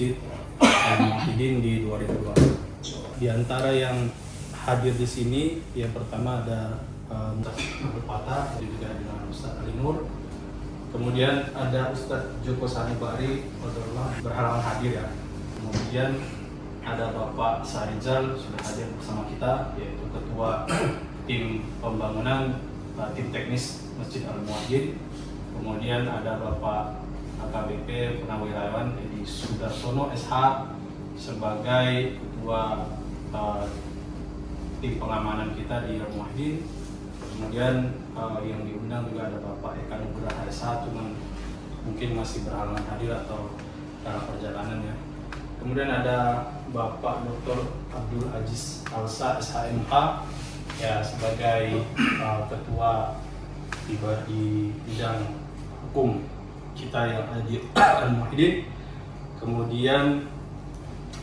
Masjid Al-Muwahhidin di 2002. Di antara yang hadir di sini, yang pertama ada Abdul Fatah, juga dengan Ustaz Ali Nur. Kemudian ada Ustaz Joko Sanubari berhalangan hadir ya. Kemudian ada Bapak Sarijal sudah hadir bersama kita, yaitu Ketua Tim Pembangunan Tim Teknis Masjid Al-Muwahhidin. Kemudian ada Bapak AKBP Purnawirawan Edi Sudarsono SH sebagai Ketua Tim Pengamanan kita di Al-Muwahhidin. Kemudian yang diundang juga ada Bapak Eka Nugraha SH, cuman mungkin masih berhalangan hadir atau dalam perjalanan ya. Kemudian ada Bapak Dr. Abdul Aziz Alsa SHMH ya sebagai ketua di bidang hukum kita yang ada di Al-Muwahhidin. Kemudian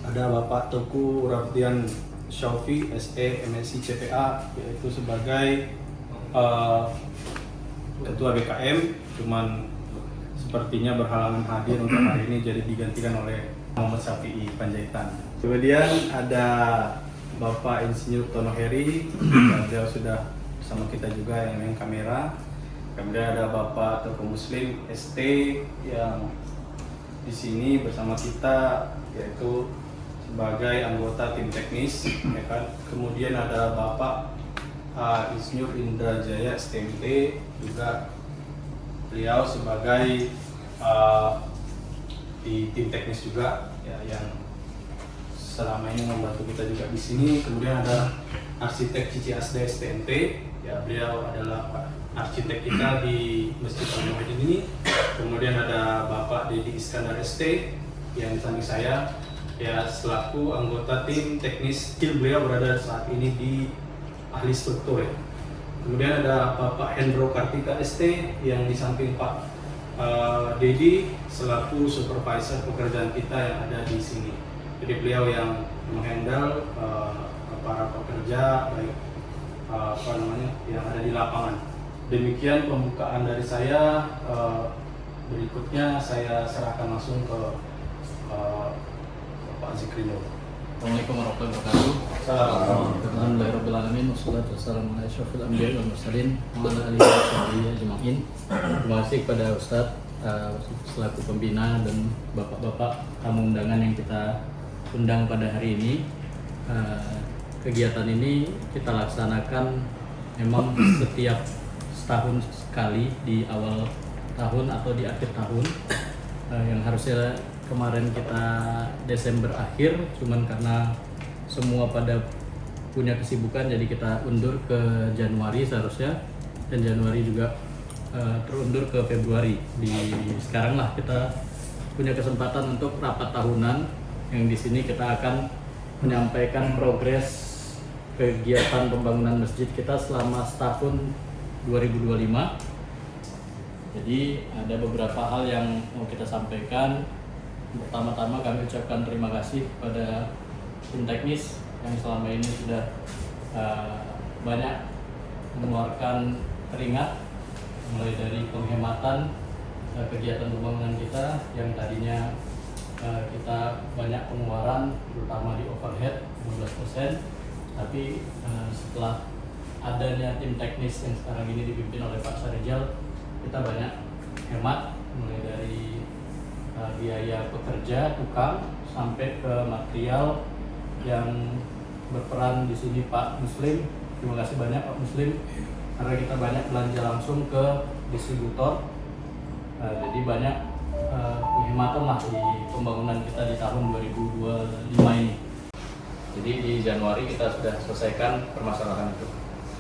ada Bapak Teguh Rafdian Syaufi SE MSc CPA yaitu sebagai ketua BKM, cuman sepertinya berhalangan hadir untuk hari ini, jadi digantikan oleh Muhammad Syafi'i Panjaitan. Kemudian ada Bapak Insinyur Tono Heri, beliau sudah bersama kita juga yang main kamera. Kemudian ada Bapak Tokoh Muslim ST yang di sini bersama kita, yaitu sebagai anggota tim teknis, ya kan. Kemudian ada Bapak Insinyur Indra Jaya STMT, juga beliau sebagai di tim teknis juga ya, yang selama ini membantu kita juga di sini. Kemudian ada arsitek Cici Asda STMT, ya beliau adalah arsitek kita di Masjid Al-Muwahhidin ini. Kemudian ada Bapak Dedi Iskandar ST yang di samping saya ya selaku anggota tim teknis. Beliau berada saat ini di ahli struktur ya. Kemudian ada Bapak Hendro Kartika ST yang di samping Pak Dedi selaku supervisor pekerjaan kita yang ada di sini. Jadi beliau yang menghandle para pekerja baik yang ada di lapangan. Demikian pembukaan dari saya. Berikutnya saya serahkan langsung ke Pak Zikrino. Assalamualaikum warahmatullahi wabarakatuh. Alhamdulillahirrahmanirrahim. Wassalatu wassalamu ala asyrofil anbiya'i wal mursalin wa ala alihi wa sahbihi ajma'in. Terima kasih kepada Ustadz selaku pembina dan bapak-bapak tamu undangan yang kita undang pada hari ini. Kegiatan ini kita laksanakan memang setiap setahun sekali di awal tahun atau di akhir tahun, yang harusnya kemarin kita Desember akhir, cuman karena semua pada punya kesibukan jadi kita undur ke Januari seharusnya, dan Januari juga terundur ke Februari. Sekarang lah kita punya kesempatan untuk rapat tahunan yang di sini kita akan menyampaikan progres kegiatan pembangunan masjid kita selama setahun 2025. Jadi ada beberapa hal yang mau kita sampaikan. Pertama-tama kami ucapkan terima kasih kepada tim teknis yang selama ini sudah banyak mengeluarkan keringat, mulai dari penghematan kegiatan pembangunan kita yang tadinya kita banyak pengeluaran terutama di overhead 15%, tapi setelah adanya tim teknis yang sekarang ini dipimpin oleh Pak Sarijal, kita banyak hemat mulai dari biaya pekerja, tukang, sampai ke material yang berperan di sini Pak Muslim. Terima kasih banyak Pak Muslim karena kita banyak belanja langsung ke distributor. Jadi banyak penghematan lah di pembangunan kita di tahun 2025 ini. Jadi di Januari kita sudah selesaikan permasalahan itu.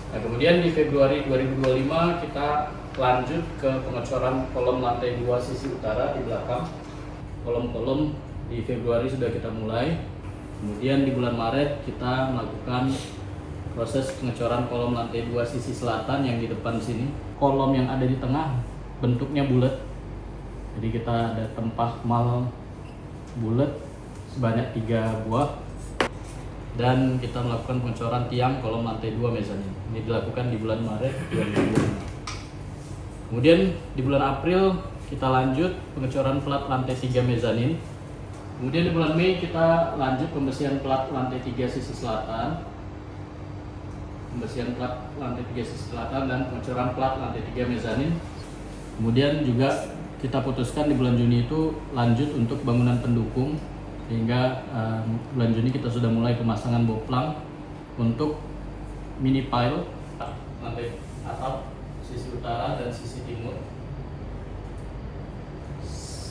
Nah, kemudian di Februari 2025 kita lanjut ke pengecoran kolom lantai 2 sisi utara di belakang. Kolom-kolom di Februari sudah kita mulai. Kemudian di bulan Maret kita melakukan proses pengecoran kolom lantai 2 sisi selatan yang di depan sini. Kolom yang ada di tengah bentuknya bulat. Jadi kita ada tempah mal bulat sebanyak 3 buah. Dan kita melakukan pengecoran tiang kolom lantai 2 mezanin. Ini dilakukan di bulan Maret 2025. Kemudian di bulan April kita lanjut pengecoran plat lantai 3 mezanin Kemudian di bulan Mei kita lanjut pembersihan plat lantai 3 sisi selatan, pembersihan plat lantai 3 sisi selatan dan pengecoran plat lantai 3 mezanin. Kemudian juga kita putuskan di bulan Juni itu lanjut untuk bangunan pendukung, sehingga bulan Juni kita sudah mulai pemasangan boplang untuk mini pile lantai atap sisi utara dan sisi timur.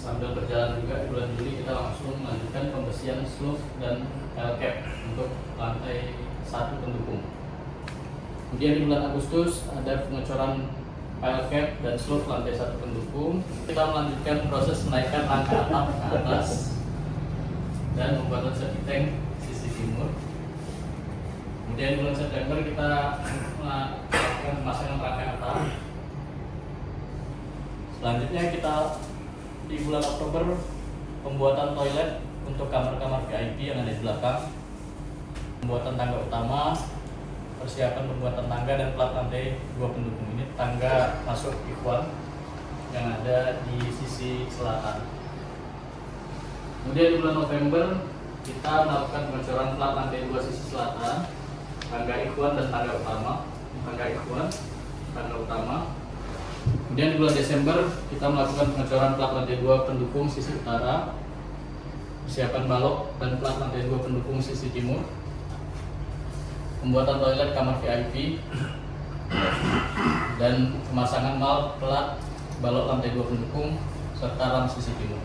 Sambil berjalan juga di bulan Juli kita langsung melanjutkan pembersihan slope dan L-cap untuk lantai 1 pendukung. Kemudian di bulan Agustus ada pengecoran pile cap dan slope lantai 1 pendukung. Kita melanjutkan proses menaikkan rangka atap ke atas dan pembuatan septic tank sisi timur. Kemudian di bulan September kita melakukan pemasangan rangka atap. Selanjutnya kita di bulan Oktober pembuatan toilet untuk kamar-kamar VIP yang ada di belakang, pembuatan tangga utama, persiapan pembuatan tangga dan plat lantai 2 pendukung. Ini tangga masuk Ikhwan yang ada di sisi selatan. Kemudian di bulan November kita melakukan pengecoran plat lantai 2 sisi selatan, tangga Ikhwan dan tangga utama, tangga Ikhwan, tangga utama. Kemudian di bulan Desember kita melakukan pengecoran plat lantai 2 pendukung sisi utara, persiapan balok dan plat lantai 2 pendukung sisi timur, pembuatan toilet kamar VIP dan pemasangan mal plat balok lantai 2 pendukung serta ram sisi timur.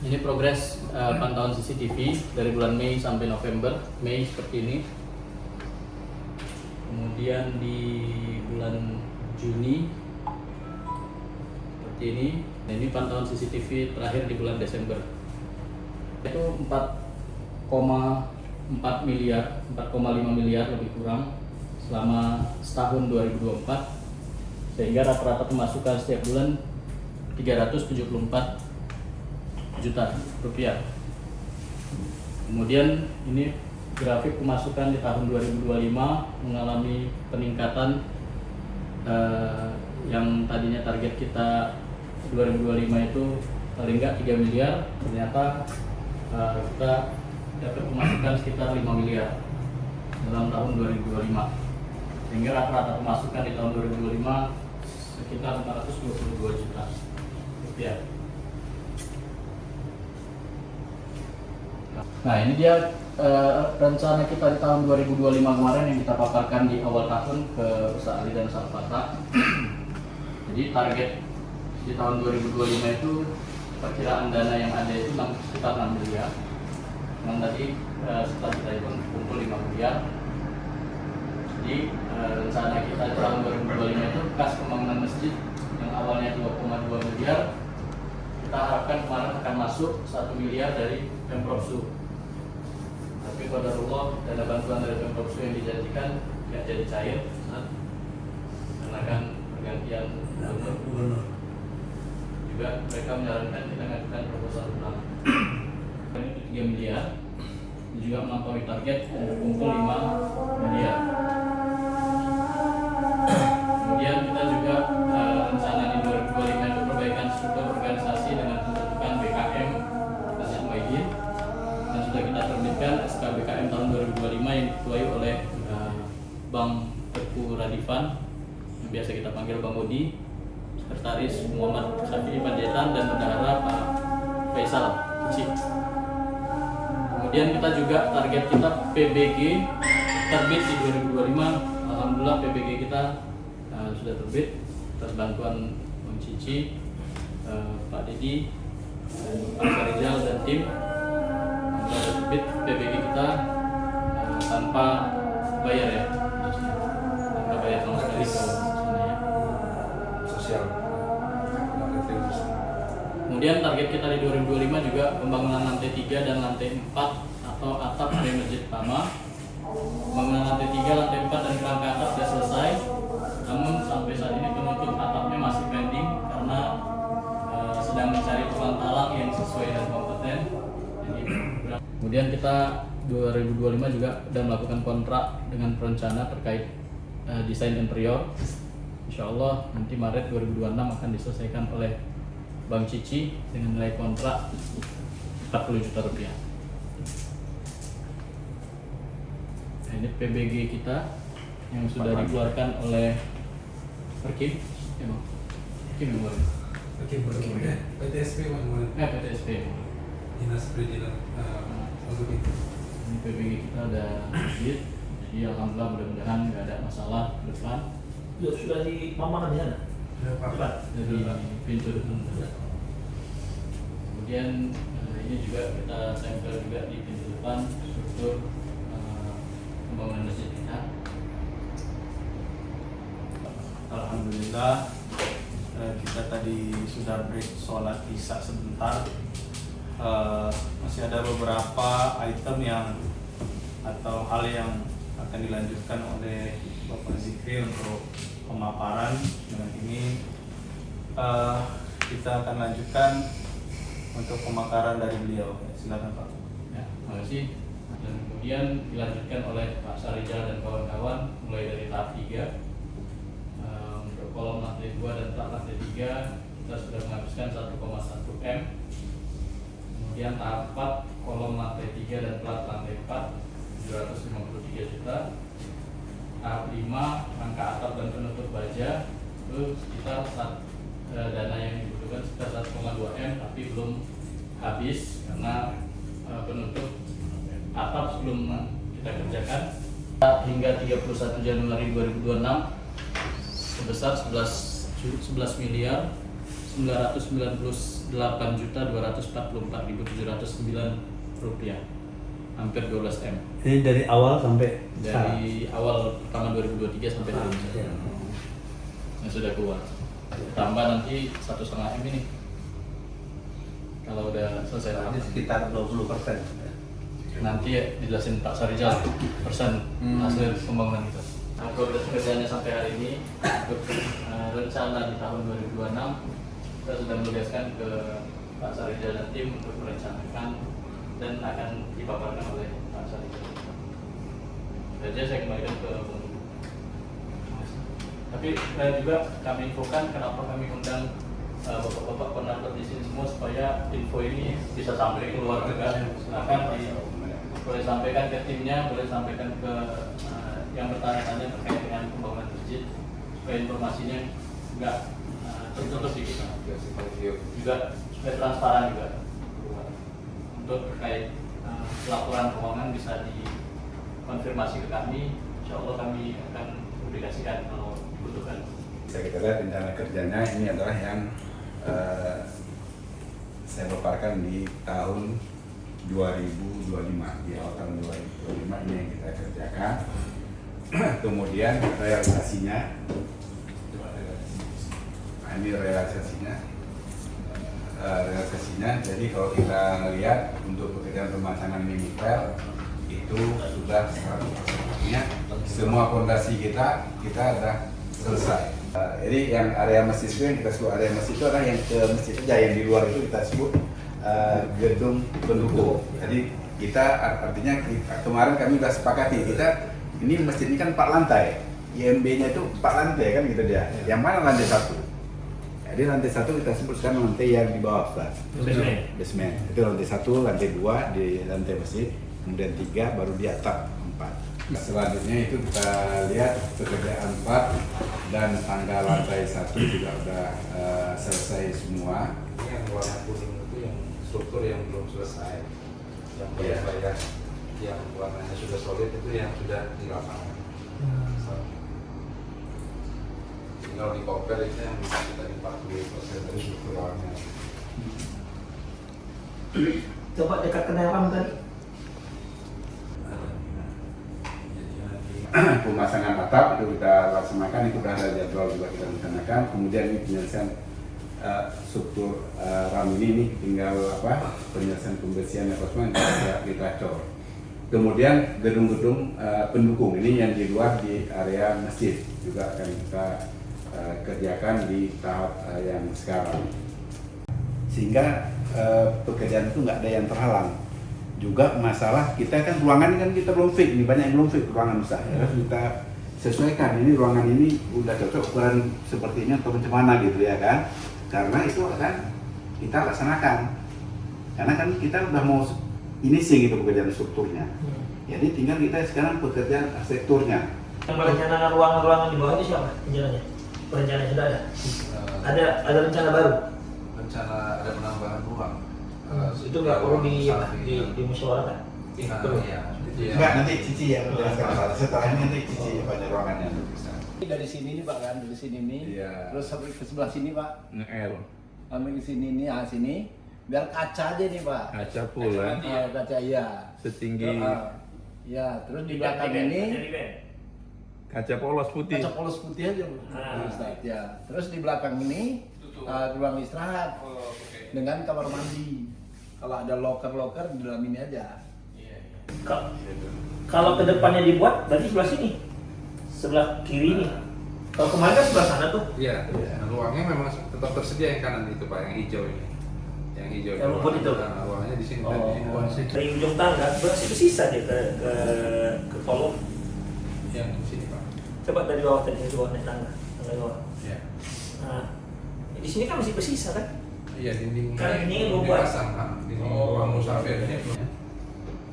Ini progres pantauan CCTV dari bulan Mei sampai November. Mei seperti ini. Kemudian di bulan Juni seperti ini. Nah, ini pantauan CCTV terakhir di bulan Desember. Itu 4,4 miliar, 4,5 miliar lebih kurang selama setahun 2024, sehingga rata-rata pemasukan setiap bulan 374 juta rupiah. Kemudian ini grafik pemasukan di tahun 2025 mengalami peningkatan yang tadinya target kita 2025 itu paling nggak 3 miliar, ternyata kita dapat pemasukan sekitar 5 miliar dalam tahun 2025, sehingga rata-rata pemasukan di tahun 2025 sekitar 422 juta rupiah. Nah, ini dia rencana kita di tahun 2025 kemarin yang kita paparkan di awal tahun ke Ustaz Ali dan Ustaz Fatah. Jadi target di tahun 2025 itu perkiraan dana yang ada itu sekitar 6 miliar. Yang tadi setelah kita hitung kumpul 5 miliar. Jadi rencana kita di tahun 2025 itu kas pembangunan masjid yang awalnya 2,2 miliar, kita harapkan kemarin akan masuk 1 miliar dari Pemprov Su. Tapi qadarullah dana bantuan dari Pemprov Su yang dijanjikan tidak jadi cair karena kan pergantian gubernur. Juga mereka menyarankan kita mengajukan proposal ulang. Ini 3 miliar, juga melampaui target kumpul 5 miliar. Kemudian kita juga rencana di 2025 itu perbaikan struktur organisasi dengan pembentukan BKM Masjid Muwahhidin, dan sudah kita terbitkan SK BKM tahun 2025 yang diketuai oleh Bang Teguh Radifan, yang biasa kita panggil Bang Odi, Sekretaris Muhammad Syafi'i Panjaitan, dan Bendahara Pak Faisal Cici. Kemudian kita juga target kita PBG terbit di 2025. Alhamdulillah PBG kita sudah terbit atas bantuan Bang Cici, Pak Dedi, Pak Syarizal dan tim. Sudah terbit PBG kita tanpa bayar ya, tanpa bayar sama sekali ke sana ya. Sosial. Kemudian target kita di 2025 juga pembangunan lantai 3 dan lantai 4 atau atap dari masjid utama. Pembangunan lantai 3, lantai 4 dan kerangka atap sudah selesai. Namun sampai saat ini penutup atapnya masih pending karena sedang mencari tukang talang yang sesuai dan kompeten. Kemudian kita 2025 juga sudah melakukan kontrak dengan perencana terkait desain interior. Insya Allah nanti Maret 2026 akan diselesaikan oleh Bang Cici dengan nilai kontrak 40 juta rupiah. Nah, ini PBG kita yang sudah dikeluarkan oleh Perkim, ya Bang? Perkim yang keluarin. PTSP PTSP. Dinas Perizinan untuk itu. Ini PBG kita ada sedikit, jadi alhamdulillah mudah-mudahan nggak ada masalah ke depan. Sudah di mama di sana. Depan. Dari pintu depan. Kemudian ini juga kita sampel juga di pintu depan struktur pembangunan masjid kita. Alhamdulillah kita tadi sudah break sholat isya sebentar. Masih ada beberapa item yang atau hal yang akan dilanjutkan oleh Bapak Zikri untuk pemaparan. Dengan ini kita akan lanjutkan untuk pemaparan dari beliau. Silakan Pak. Ya, terima kasih. Dan kemudian dilanjutkan oleh Pak Sarijal dan kawan-kawan mulai dari tahap 3. Untuk kolom lantai 2 dan plat lantai 3 kita sudah menghabiskan 1,1 M. Kemudian tahap 4 kolom lantai 3 dan plat lantai 4 753 juta. Tahap 5 rangka atap dan penutup baja itu sekitar dana yang dibutuhkan sekitar 1,2 M tapi belum habis karena penutup atap sebelum kita kerjakan. Hingga 31 Januari 2026 sebesar 11 miliar 998 juta 244.709 rupiah, hampir 12 M. Ini dari awal sampai Dari awal pertama 2023 sampai hari ini yang sudah keluar. Tambah nanti 1,5 M ini kalau udah selesai tahap. Sekitar 20%. Nanti ya dijelasin Pak Sarijal persen hasil pembangunan kita. Nah, progres kerjanya sampai hari ini untuk rencana di tahun 2026 kita sudah menugaskan ke Pak Sarijal dan tim untuk merencanakan dan akan dipaparkan oleh Pak Sarijal. Saja saya kembalikan ke Bung. Tapi juga kami infokan kenapa kami undang bapak-bapak koordinator di sini semua supaya info ini bisa sampai keluar juga. Silakan boleh sampaikan ke timnya, boleh sampaikan ke yang bertanya-tanya terkait dengan pembangunan masjid supaya informasinya enggak tertutup di kita. Juga supaya transparan juga. Untuk terkait laporan keuangan bisa dikonfirmasi ke kami. Insya Allah kami akan publikasikan kalau dibutuhkan. Bisa kita lihat rencana kerjanya ini adalah yang saya paparkan di tahun 2025, di awal tahun 2025 ini yang kita kerjakan. Kemudian realisasinya, ini realisasinya. Jadi kalau kita lihat untuk pekerjaan pemasangan mimipel itu sudah 100%-nya semua fondasi kita ada selesai. Jadi yang area masjid itu yang kita sebut area masjid itu adalah yang ke masjid saja, yang di luar itu kita sebut gedung pendukung. Jadi kita artinya kemarin kami sudah sepakati kita ini masjid ini kan 4 lantai, IMB-nya itu 4 lantai kan gitu dia. Yang mana lantai 1? Jadi lantai 1 kita sebut sekarang lantai yang di bawah Ustaz. Basement. Itu lantai 1, lantai 2 di lantai masjid, kemudian 3 baru di atap 4. Selanjutnya itu kita lihat pekerjaan 4 dan tangga lantai 1 juga sudah selesai semua. Yang warna kuning itu yang struktur yang belum selesai, yang banyak yang warnanya sudah solid itu yang sudah di lapangan. Tinggal di compare itu yang bisa kita di 40% dari struktur awalnya. coba dekat ke dalam tadi. Pemasangan atap itu kita laksanakan, itu sudah ada jadwal juga kita laksanakan. Kemudian ini penyelesaian struktur ram ini tinggal penyelesaian pembersihan apa semua kita cor. Kemudian gedung-gedung pendukung ini yang di luar di area masjid juga akan kita kerjakan di tahap yang sekarang. Sehingga pekerjaan itu nggak ada yang terhalang. Juga masalah kita kan ruangan ini kan kita belum fix, ini banyak yang belum fix ruangan besar. Ya, kita sesuaikan ini ruangan ini udah cocok ukuran sepertinya atau macam mana gitu ya kan. Karena itu akan kita laksanakan. Karena kan kita udah mau finishing gitu pekerjaan strukturnya. Jadi tinggal kita sekarang pekerjaan arsitekturnya. Yang perencanaan ruangan-ruangan di bawah itu siapa rencananya? Perencanaan sudah ada? Ada rencana baru? Rencana ada penambahan ruang. Itu nggak perlu dimusyawarahkan? Iya. Enggak, nanti Cici yang menjelaskan. Setelah ini nanti Cici banyak ruangannya untuk bisa. Dari sini nih Pak kan, dari sini nih, Iya. terus sampai ke sebelah sini Pak, Nge-L. sampai ke sini nih, sini, biar kaca aja nih Pak. Kaca pula. Kaca iya. Setinggi Ya, terus di belakang ini kaca polos putih. kaca polos putih aja Ustaz. Ya, terus di belakang ini ruang istirahat dengan kamar mandi. Kalau ada loker di dalam ini aja. Kalau ke depannya dibuat, berarti sebelah sini, sebelah kiri ini. Kalau kemarin kan sebelah sana tuh. Iya. Nah, ruangnya memang tetap tersedia yang kanan itu Pak, yang hijau ini. Yang hijau. Yang rumput itu? Nah, ruangnya di sini Oh, tadi. dari ujung tangga berarti itu sisa dia ke kolom. Yang di sini Pak. Coba dari bawah tadi, dari bawah naik tangga bawah. Iya. Nah, di sini kan masih bersisa kan? Iya, dinding Kan ini dinding buat- pasang, dinding ruang musafir ini.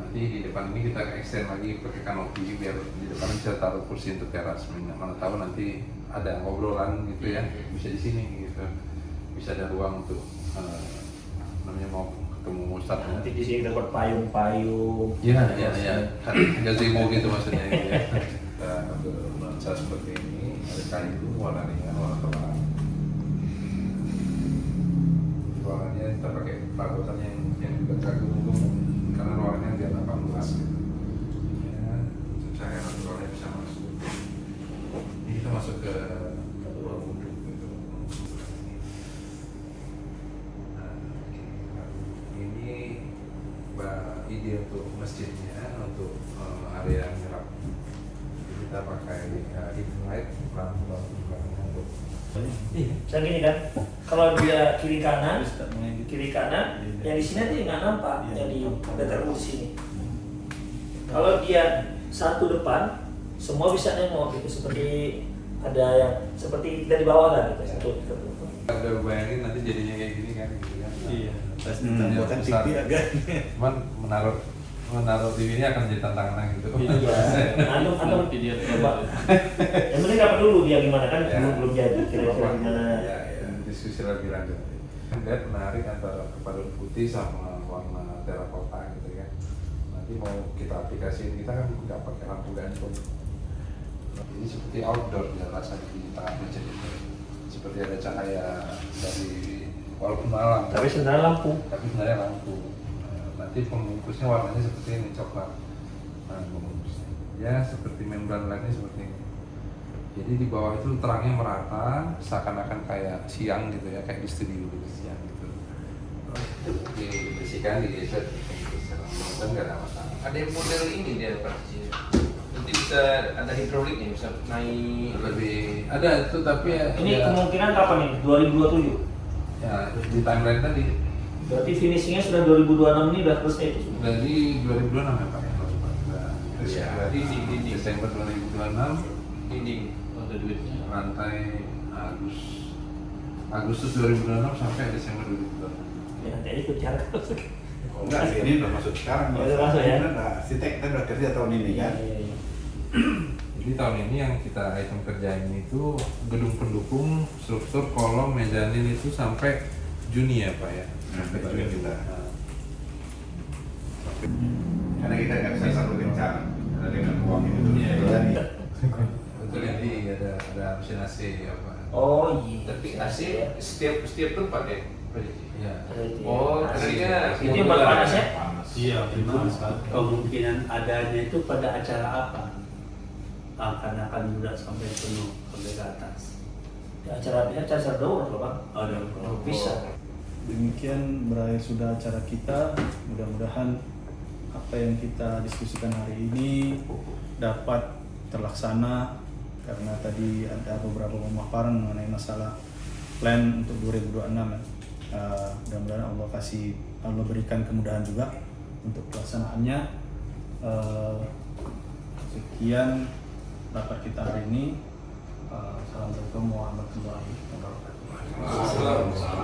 Nanti di depan ini kita extend lagi pakai kanopi biar di depan bisa taruh kursi untuk teras. Mana tahu nanti ada ngobrolan gitu ya, bisa di sini gitu. Bisa ada ruang untuk namanya mau ketemu Ustadz. Nanti di sini dapat payung-payung. Iya. Gazebo gitu maksudnya gitu ya. Kita ambil nuansa seperti ini, ada kayu warna ringan, warna terang. Ruangannya kita pakai perabotan yang juga kagum karena ruangannya biar nampak luas gitu. Ya, cahaya naturalnya bisa masuk. Ini kita masuk ke ruang wudhu gitu. Nah, ini ide untuk masjidnya, untuk area mihrab. Kita pakai hidden light, lampu-lampu belakang untuk Misalnya gini kan, kalau dia kiri kanan, yang di sini dia nggak nampak, yang di dekat di sini. Kalau dia satu depan, semua bisa nengok gitu, seperti ada yang seperti kita di bawah lah gitu, satu. Udah bayangin nanti jadinya kayak gini kan gitu kan. Iya. Pasti tambahkan TV agak. Cuman menaruh TV ini akan jadi tantangan gitu. Iya. Antum Video coba. Yang penting dapat dulu dia gimana kan, Ya. belum jadi kira-kira gimana. Ya, diskusi lebih lanjut. Lihat menarik antara kepaduan putih sama warna terakota gitu ya. Nanti mau kita aplikasiin, kita kan nggak pakai lampu gantung. Ini seperti outdoor ya rasanya di tengah masjid itu. Seperti ada cahaya dari walaupun malam. Tapi sebenarnya lampu. Tapi sebenarnya lampu. Nanti pembungkusnya warnanya seperti ini, coklat. Nah, pembungkusnya ya seperti membran lainnya seperti ini. Jadi di bawah itu terangnya merata, seakan-akan kayak siang gitu ya, kayak di studio gitu siang gitu. Dibersihkan, digeser, dan nggak ada masalah. Ada yang model ini dia partisinya. Nanti bisa ada hidroliknya, bisa naik. Lebih ada itu tapi ya. Ini ya, kemungkinan kapan nih? 2027. ya di timeline tadi Berarti finishingnya sudah 2026 ini udah selesai itu. dari 2026 ya Pak ya, kalau Pak. Iya, dinding. Desember 2026 Dinding. Ada duitnya. rantai Agustus 2026 sampai Desember 2026. Ya nanti aja ikut cara. Enggak, ini udah masuk sekarang. Ya, udah masuk ya. Arsitek kita udah kerja tahun ini kan. Iya. Jadi tahun ini yang kita item kerjain itu gedung pendukung, struktur, kolom, mezanin itu sampai Juni ya Pak ya? Sampai Juni kita. Nah, Karena kita nggak bisa satu rencana dengan uang itu tuh. Jadi Betul jadi ada mesin AC apa? Oh iya. Tapi AC setiap tempat ya. Iya. Oh, AC-nya Itu yang buat panas ya? panas. Iya, benar sekali. Kemungkinan adanya itu pada acara apa? Akan juga sampai penuh sampai ke atas. Ya, acara daur loh bang. Ada Bisa. Demikian berakhir sudah acara kita. Mudah-mudahan apa yang kita diskusikan hari ini dapat terlaksana karena tadi ada beberapa pemaparan mengenai masalah plan untuk 2026 ya. Mudah-mudahan Allah berikan kemudahan juga untuk pelaksanaannya. Sekian rapat kita hari ini. Assalamualaikum warahmatullahi wabarakatuh. Assalamualaikum.